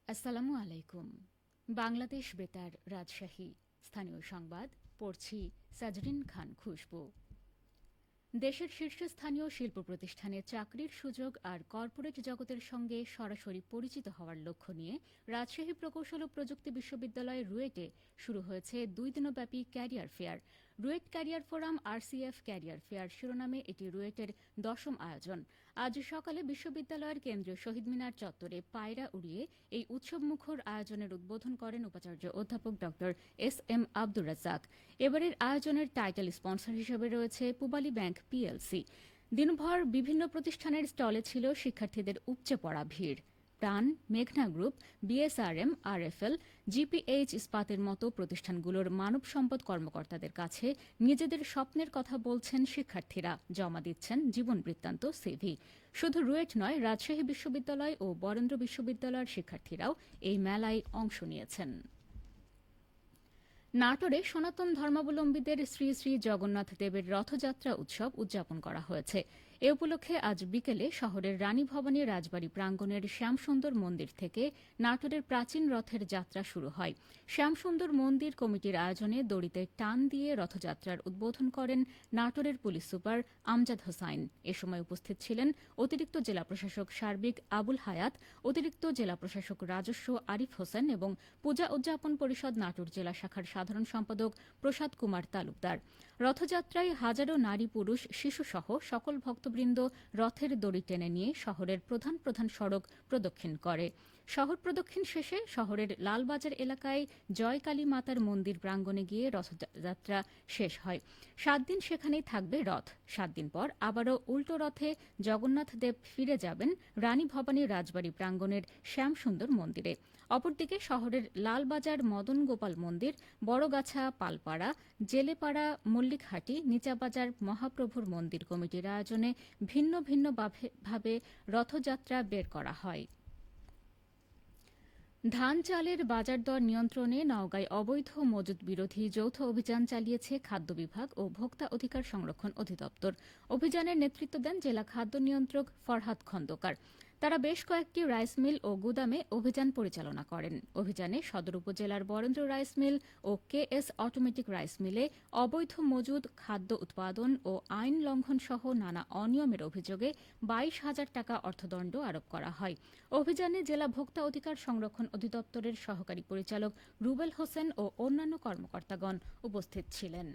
আসসালামু আলাইকুম। বাংলাদেশ বেতার রাজশাহী স্থানীয় সংবাদ পড়ছি সাজরিন খান খুশবু। দেশের শীর্ষস্থানীয় শিল্প প্রতিষ্ঠানে চাকরির সুযোগ আর কর্পোরেট জগতের সঙ্গে সরাসরি পরিচিত হওয়ার লক্ষ্য নিয়ে রাজশাহী প্রকৌশল ও প্রযুক্তি বিশ্ববিদ্যালয় রুয়েটে শুরু হয়েছে 2 দিনব্যাপী career fair. RUET career forum RCF career fair শিরোনামে এটি রুয়েটের 10ম আয়োজন। আজ সকালে বিশ্ববিদ্যালয়ের কেন্দ্রীয় শহীদ মিনার চত্বরে পায়রা উড়িয়ে এই উৎসবমুখর আয়োজনের উদ্বোধন করেন উপাচার্য অধ্যাপক ড এস এম আব্দুর রাজ্জাক। এবারের আয়োজনের টাইটেল স্পন্সর হিসেবে রয়েছে পূবালী ব্যাংক পিএলসি। দিনভর বিভিন্ন প্রতিষ্ঠানের স্টলে ছিল শিক্ষার্থীদের উপচে পড়া ভিড়। প্রাণ, মেঘনা গ্রুপ, বিএসআরএম, আরএফএল, জিপিএইচ ইস্পাতের মতো প্রতিষ্ঠানগুলোর মানব সম্পদ কর্মকর্তাদের কাছে নিজেদের স্বপ্নের কথা বলছেন শিক্ষার্থীরা, জমা দিচ্ছেন জীবন বৃত্তান্ত সিভি। শুধু রুয়েট নয়, রাজশাহী বিশ্ববিদ্যালয় ও বরেন্দ্র বিশ্ববিদ্যালয়ের শিক্ষার্থীরাও এই মেলায় অংশ নিয়েছেন। নাটোরে সনাতন ধর্মাবলম্বীদের শ্রী শ্রী জগন্নাথ দেবের রথযাত্রা উৎসব উদযাপন করা হয়েছে। এ উপলক্ষে আজ বিকেলে শহরের রানী ভবানী রাজবাড়ী প্রাঙ্গণের শ্যামসুন্দর মন্দির থেকে নাটোরের প্রাচীন রথের যাত্রা শুরু হয়। শ্যামসুন্দর মন্দির কমিটির আয়োজনে দড়িতে টান দিয়ে রথযাত্রার উদ্বোধন করেন নাটোরের পুলিশ সুপার আমজাদ হোসাইন। এ সময় উপস্থিত ছিলেন অতিরিক্ত জেলা প্রশাসক সার্বিক আবুল হায়াত, অতিরিক্ত জেলা প্রশাসক রাজস্ব আরিফ হোসেন এবং পূজা উদযাপন পরিষদ নাটোর জেলা শাখার সাধারণ সম্পাদক প্রসাদ কুমার তালুকদার। রথযাত্রায় হাজারো নারী পুরুষ শিশুসহ সকল ভক্তবৃন্দ রথের দড়ি টেনে নিয়ে শহরের প্রধান প্রধান সড়ক প্রদক্ষিণ করে। শহর প্রদক্ষিণ শেষে শহরের লালবাজার এলাকায় জয়কালী মাতার মন্দির প্রাঙ্গণে গিয়ে রথযাত্রা শেষ হয়। 7 দিন সেখানেই থাকবে রথ। 7 দিন পর আবারও উল্টো রথে জগন্নাথ দেব ফিরে যাবেন রানী ভবানী রাজবাড়ী প্রাঙ্গণের শ্যামসুন্দর মন্দিরে। অপরদিকে শহরের লালবাজার মদন গোপাল মন্দির, বড়গাছা, পালপাড়া, জেলেপাড়া, মল্লিকহাটি, নিচাবাজার মহাপ্রভুর মন্দির কমিটির আয়োজনে ভিন্ন ভিন্ন ভাবে রথযাত্রা বের করা হয়। ধান চালের বাজার দর নিয়ন্ত্রণে নওগাঁয় অবৈধ মজুত বিরোধী যৌথ অভিযান চালিয়েছে খাদ্য বিভাগ ও ভোক্তা অধিকার সংরক্ষণ অধিদপ্তর। অভিযানের নেতৃত্ব দেন জেলা খাদ্য নিয়ন্ত্রক ফরহাদ খন্দকার। তারা বেশ কয়েকটি রাইস মিল ও গুদামে অভিযান পরিচালনা করেন। অভিযানে সদর উপজেলার বরেন্দ্র রাইস মিল ও কেএস অটোমেটিক রাইস মিলে অবৈধ মজুদ, খাদ্য উৎপাদন ও আইন লঙ্ঘন সহ নানা অনিয়মের অভিযোগে 22,000 টাকা অর্থদণ্ড আরোপ করা হয়। অভিযানে জেলা ভোক্তা অধিকার সংরক্ষণ অধিদপ্তরের সহকারী পরিচালক রুবেল হোসেন ও অন্যান্য কর্মকর্তাগণ উপস্থিত ছিলেন।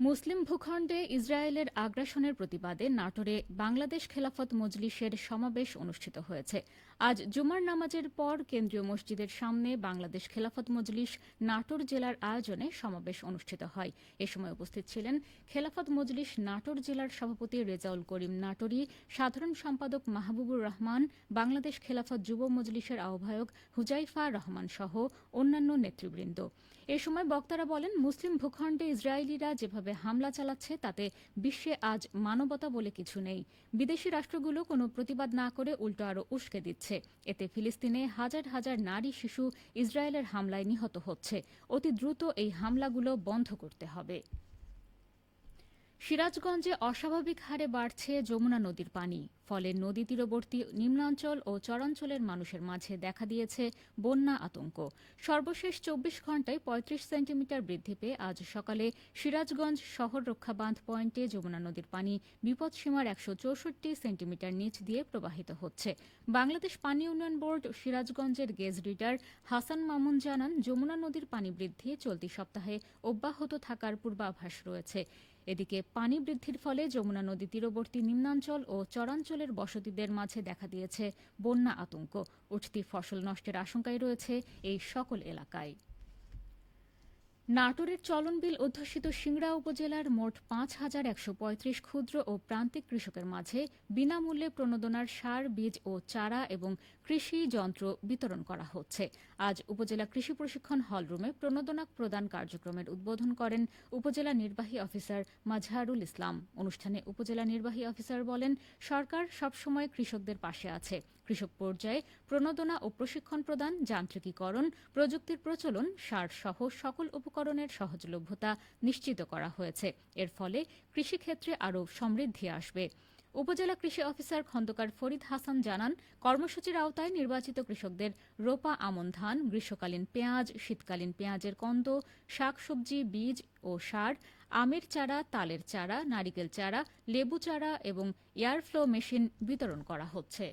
মুসলিম ভূখণ্ডে ইসরায়েলের আগ্রাসনের প্রতিবাদে নাটোরে বাংলাদেশ খেলাফত মজলিসের সমাবেশ অনুষ্ঠিত হয়েছে। আজ জুমার নামাজের পর কেন্দ্রীয় মসজিদের সামনে বাংলাদেশ খেলাফত মজলিস নাটোর জেলার আয়োজনে সমাবেশ অনুষ্ঠিত হয়। এ সময় উপস্থিত ছিলেন খেলাফত মজলিস নাটোর জেলার সভাপতি রেজাউল করিম নাটোরী, সাধারণ সম্পাদক মাহবুবুর রহমান, বাংলাদেশ খেলাফত যুব মজলিসের আহ্বায়ক হুজাইফা রহমান সহ অন্যান্য নেতৃবৃন্দ। এ সময় বক্তারা বলেন, মুসলিম ভূখণ্ডে ইসরায়েলিরা যেভাবে হামলা চালাচ্ছে তাতে বিশ্বে আজ মানবতা বলে কিছু নেই। বিদেশি রাষ্ট্রগুলো কোনো প্রতিবাদ না করে উল্টো আরও উস্কে দিচ্ছে। এতে ফিলিস্তিনে হাজার হাজার নারী শিশু ইসরায়েলের হামলায় নিহত হচ্ছে। অতি দ্রুত এই হামলাগুলো বন্ধ করতে হবে। সিরাজগঞ্জে অস্বাভাবিক হারে বাড়ছে যমুনা নদীর পানি। ফলে নদী তীরবর্তী নিম্নাঞ্চল ও চরাঞ্চলের মানুষের মাঝে দেখা দিয়েছে বন্যা আতঙ্ক। সর্বশেষ 24 ঘণ্টায় 35 সেন্টিমিটার বৃদ্ধি পেয়ে আজ সকালে সিরাজগঞ্জ শহর রক্ষা বাঁধ পয়েন্টে যমুনা নদীর পানি বিপদসীমার 164 সেন্টিমিটার নিচ দিয়ে প্রবাহিত হচ্ছে। বাংলাদেশ পানি উন্নয়ন বোর্ড সিরাজগঞ্জের গেজ রিডার হাসান মামুন জানান, যমুনা নদীর পানি বৃদ্ধি চলতি সপ্তাহে অব্যাহত থাকার পূর্বাভাস রয়েছে। এদিকে পানি বৃদ্ধির ফলে যমুনা নদী তীরবর্তী নিম্নাঞ্চল ও চরাঞ্চলের বসতিদের মাঝে দেখা দিয়েছে বন্যা আতঙ্ক। উঠতি ফসল নষ্টের আশঙ্কায় রয়েছে এই সকল এলাকায়। নাটোরের চলনবিল অধ্যুষিত সিংড়া উপজেলার মোট 5,135 ক্ষুদ্র ও প্রান্তিক কৃষকের মাঝে বিনামূল্যে প্রণোদনার সার, বীজ ও চারা এবং কৃষি যন্ত্র বিতরণ করা হচ্ছে। আজ উপজেলা কৃষি প্রশিক্ষণ হলরুমে প্রণোদনা প্রদান কার্যক্রমের উদ্বোধন করেন উপজেলা নির্বাহী অফিসার মাজহারুল ইসলাম। অনুষ্ঠানে উপজেলা নির্বাহী অফিসার বলেন, সরকার সবসময় কৃষকদের পাশে আছে। কৃষক পর্যায়ে প্রণোদনা ও প্রশিক্ষণ প্রদান, যান্ত্রিকীকরণ, প্রযুক্তির প্রচলন, সার সহ সকল উপকরণের সহজলভ্যতা নিশ্চিত করা হয়েছে। এর ফলে কৃষিক্ষেত্রে আরও সমৃদ্ধি আসবে। উপজেলা কৃষি অফিসার খন্দকার ফরিদ হাসান জানান, কর্মসূচির আওতায় নির্বাচিত কৃষকদের রোপা আমন ধান, গ্রীষ্মকালীন পেঁয়াজ, শীতকালীন পেঁয়াজের কন্দ, শাকসবজি, বীজ ও সার, আমের চারা, তালের চারা, নারিকেল চারা, লেবু চারা এবং এয়ারফ্লো মেশিন বিতরণ করা হচ্ছে।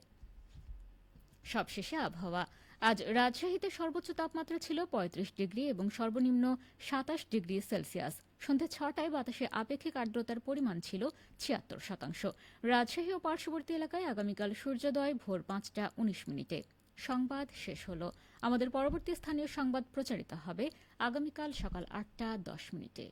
সবশেষে আবহাওয়া। আজ রাজশাহীতে সর্বোচ্চ তাপমাত্রা ছিল ৩৫ ডিগ্রি এবং সর্বনিম্ন ২৭ ডিগ্রি সেলসিয়াস। সন্ধে ৬টায় বাতাসে আপেক্ষিক আর্দ্রতার পরিমাণ ছিল ৭৬%। রাজশাহী ও পার্শ্ববর্তী এলাকায় আগামীকাল সূর্যোদয় ভোর ৫টা ১৯ মিনিটে। সংবাদ শেষ হল। আমাদের পরবর্তী স্থানীয় সংবাদ প্রচারিত হবে আগামীকাল সকাল ৮টা ১০ মিনিটে।